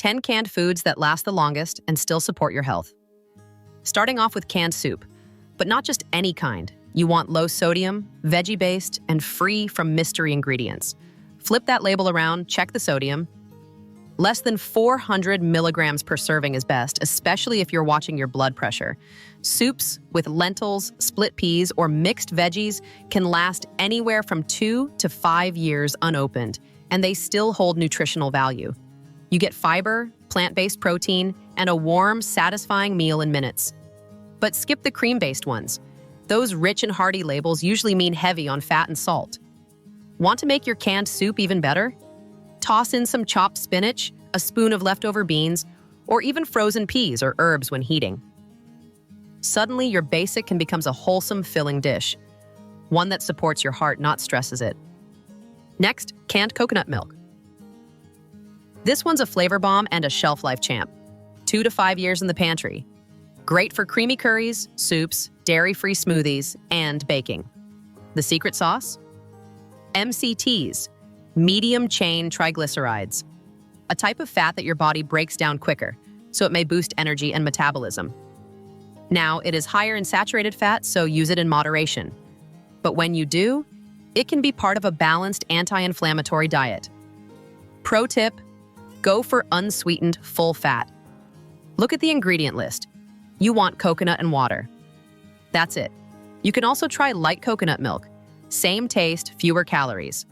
10 canned foods that last the longest and still support your health. Starting off with canned soup, but not just any kind. You want low sodium, veggie-based, and free from mystery ingredients. Flip that label around, check the sodium. Less than 400 milligrams per serving is best, especially if you're watching your blood pressure. Soups with lentils, split peas, or mixed veggies can last anywhere from 2 to 5 years unopened, and they still hold nutritional value. You get fiber, plant-based protein, and a warm, satisfying meal in minutes. But skip the cream-based ones. Those rich and hearty labels usually mean heavy on fat and salt. Want to make your canned soup even better? Toss in some chopped spinach, a spoon of leftover beans, or even frozen peas or herbs when heating. Suddenly, your basic can become a wholesome, filling dish, one that supports your heart, not stresses it. Next, canned coconut milk. This one's a flavor bomb and a shelf life champ. 2 to 5 years in the pantry. Great for creamy curries, soups, dairy-free smoothies, and baking. The secret sauce? MCTs, medium-chain triglycerides, a type of fat that your body breaks down quicker, so it may boost energy and metabolism. Now, it is higher in saturated fat, so use it in moderation. But when you do, it can be part of a balanced anti-inflammatory diet. Pro tip, go for unsweetened, full fat. Look at the ingredient list. You want coconut and water. That's it. You can also try light coconut milk. Same taste, fewer calories.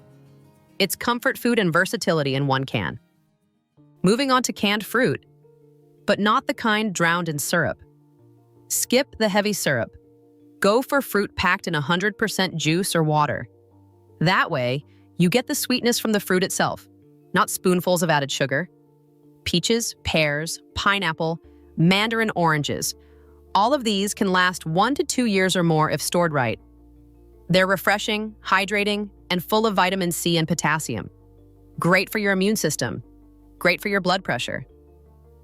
It's comfort food and versatility in one can. Moving on to canned fruit, but not the kind drowned in syrup. Skip the heavy syrup. Go for fruit packed in 100% juice or water. That way, you get the sweetness from the fruit itself, not spoonfuls of added sugar. Peaches, pears, pineapple, mandarin oranges. All of these can last 1 to 2 years or more if stored right. They're refreshing, hydrating, and full of vitamin C and potassium. Great for your immune system. Great for your blood pressure.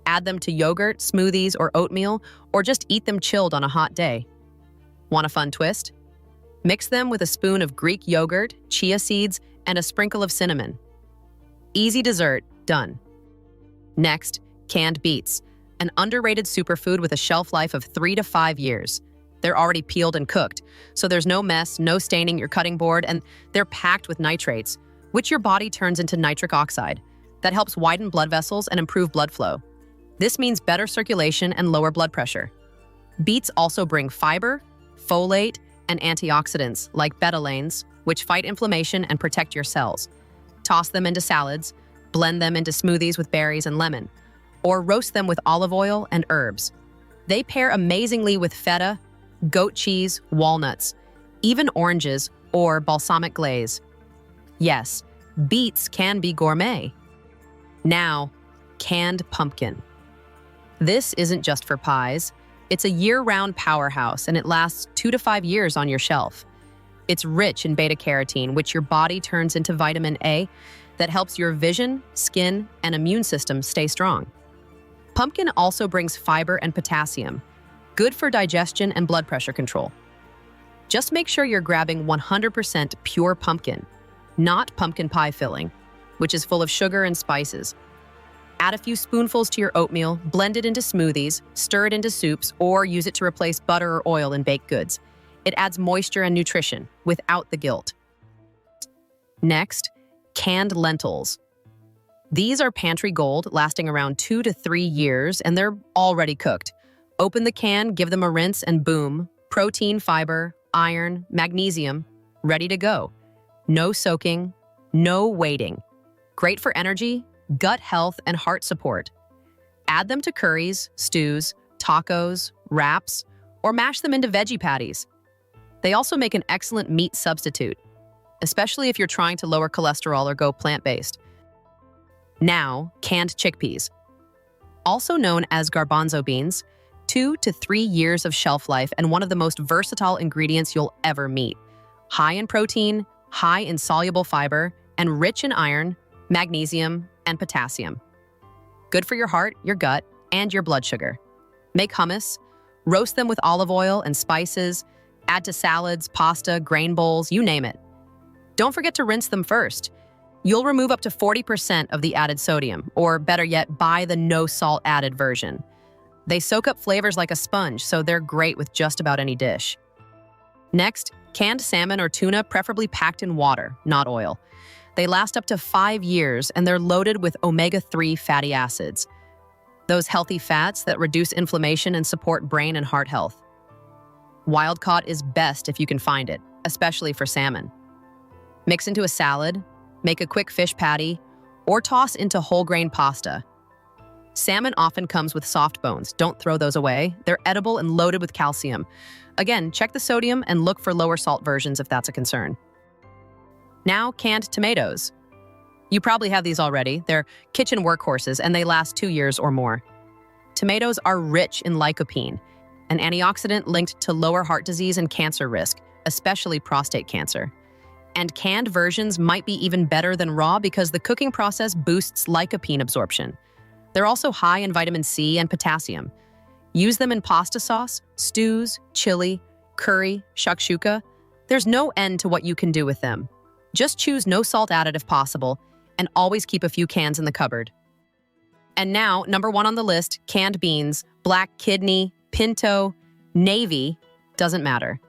Add them to yogurt, smoothies, or oatmeal, or just eat them chilled on a hot day. Want a fun twist? Mix them with a spoon of Greek yogurt, chia seeds, and a sprinkle of cinnamon. Easy dessert, done. Next, canned beets, an underrated superfood with a shelf life of 3 to 5 years. They're already peeled and cooked, so there's no mess, no staining your cutting board, and they're packed with nitrates, which your body turns into nitric oxide. That helps widen blood vessels and improve blood flow. This means better circulation and lower blood pressure. Beets also bring fiber, folate, and antioxidants like betalains, which fight inflammation and protect your cells. Toss them into salads, blend them into smoothies with berries and lemon, or roast them with olive oil and herbs. They pair amazingly with feta, goat cheese, walnuts, even oranges or balsamic glaze. Yes, beets can be gourmet. Now, canned pumpkin. This isn't just for pies. It's a year-round powerhouse, and it lasts 2 to 5 years on your shelf. It's rich in beta-carotene, which your body turns into vitamin A that helps your vision, skin, and immune system stay strong. Pumpkin also brings fiber and potassium, good for digestion and blood pressure control. Just make sure you're grabbing 100% pure pumpkin, not pumpkin pie filling, which is full of sugar and spices. Add a few spoonfuls to your oatmeal, blend it into smoothies, stir it into soups, or use it to replace butter or oil in baked goods. It adds moisture and nutrition without the guilt. Next, canned lentils. These are pantry gold, lasting around 2 to 3 years, and they're already cooked. Open the can, give them a rinse, and boom, protein, fiber, iron, magnesium, ready to go. No soaking, no waiting. Great for energy, gut health, and heart support. Add them to curries, stews, tacos, wraps, or mash them into veggie patties. They also make an excellent meat substitute, especially if you're trying to lower cholesterol or go plant-based. Now, canned chickpeas. Also known as garbanzo beans, 2 to 3 years of shelf life and one of the most versatile ingredients you'll ever meet. High in protein, high in soluble fiber, and rich in iron, magnesium, and potassium. Good for your heart, your gut, and your blood sugar. Make hummus, roast them with olive oil and spices, add to salads, pasta, grain bowls, you name it. Don't forget to rinse them first. You'll remove up to 40% of the added sodium, or better yet, buy the no salt added version. They soak up flavors like a sponge, so they're great with just about any dish. Next, canned salmon or tuna, preferably packed in water, not oil. They last up to 5 years, and they're loaded with omega-3 fatty acids, those healthy fats that reduce inflammation and support brain and heart health. Wild caught is best if you can find it, especially for salmon. Mix into a salad, make a quick fish patty, or toss into whole grain pasta. Salmon often comes with soft bones. Don't throw those away. They're edible and loaded with calcium. Again, check the sodium and look for lower salt versions if that's a concern. Now, canned tomatoes. You probably have these already. They're kitchen workhorses and they last 2 years or more. Tomatoes are rich in lycopene, an antioxidant linked to lower heart disease and cancer risk, especially prostate cancer. And canned versions might be even better than raw because the cooking process boosts lycopene absorption. They're also high in vitamin C and potassium. Use them in pasta sauce, stews, chili, curry, shakshuka. There's no end to what you can do with them. Just choose no salt added if possible, and always keep a few cans in the cupboard. And now, number 1 on the list, canned beans, black kidney, pinto, navy, doesn't matter.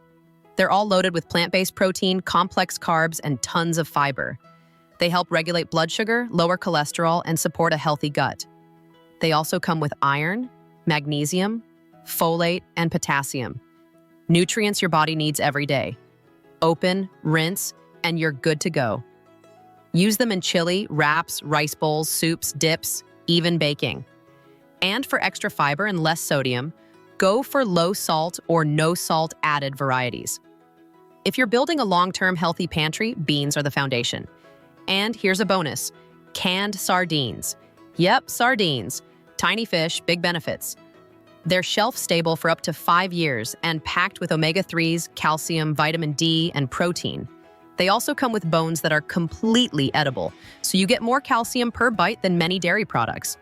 They're all loaded with plant-based protein, complex carbs, and tons of fiber. They help regulate blood sugar, lower cholesterol, and support a healthy gut. They also come with iron, magnesium, folate, and potassium. Nutrients your body needs every day. Open, rinse, and you're good to go. Use them in chili, wraps, rice bowls, soups, dips, even baking. And for extra fiber and less sodium, go for low salt or no salt added varieties. If you're building a long-term healthy pantry, beans are the foundation. And here's a bonus, canned sardines. Yep, sardines. Tiny fish, big benefits. They're shelf-stable for up to 5 years and packed with omega-3s, calcium, vitamin D, and protein. They also come with bones that are completely edible, so you get more calcium per bite than many dairy products.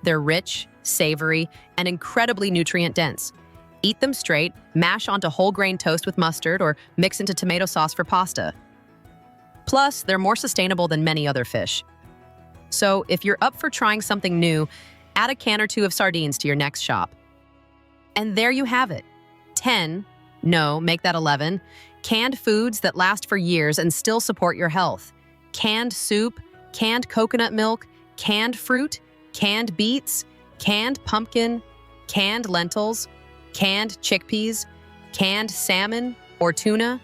They're rich, savory, and incredibly nutrient-dense. Eat them straight, mash onto whole grain toast with mustard, or mix into tomato sauce for pasta. Plus, they're more sustainable than many other fish. So if you're up for trying something new, add a can or 2 of sardines to your next shop. And there you have it. 10, no, make that 11, canned foods that last for years and still support your health. Canned soup, canned coconut milk, canned fruit, canned beets, canned pumpkin, canned lentils, canned chickpeas, canned salmon or tuna,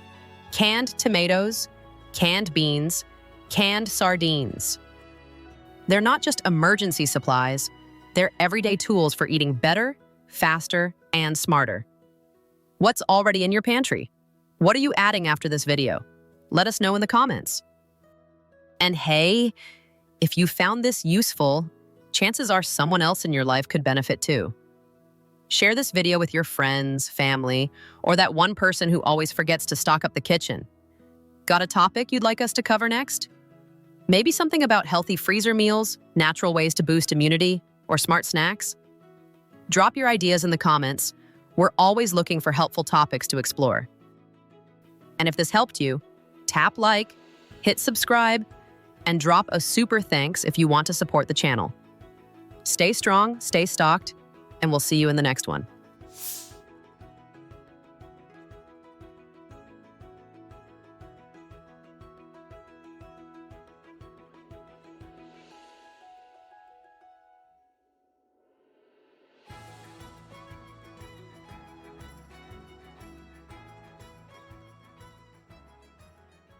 canned tomatoes, canned beans, canned sardines. They're not just emergency supplies, they're everyday tools for eating better, faster, and smarter. What's already in your pantry? What are you adding after this video? Let us know in the comments. And hey, if you found this useful, chances are someone else in your life could benefit too. Share this video with your friends, family, or that one person who always forgets to stock up the kitchen. Got a topic you'd like us to cover next? Maybe something about healthy freezer meals, natural ways to boost immunity, or smart snacks? Drop your ideas in the comments. We're always looking for helpful topics to explore. And if this helped you, tap like, hit subscribe, and drop a super thanks if you want to support the channel. Stay strong, stay stocked, and we'll see you in the next one.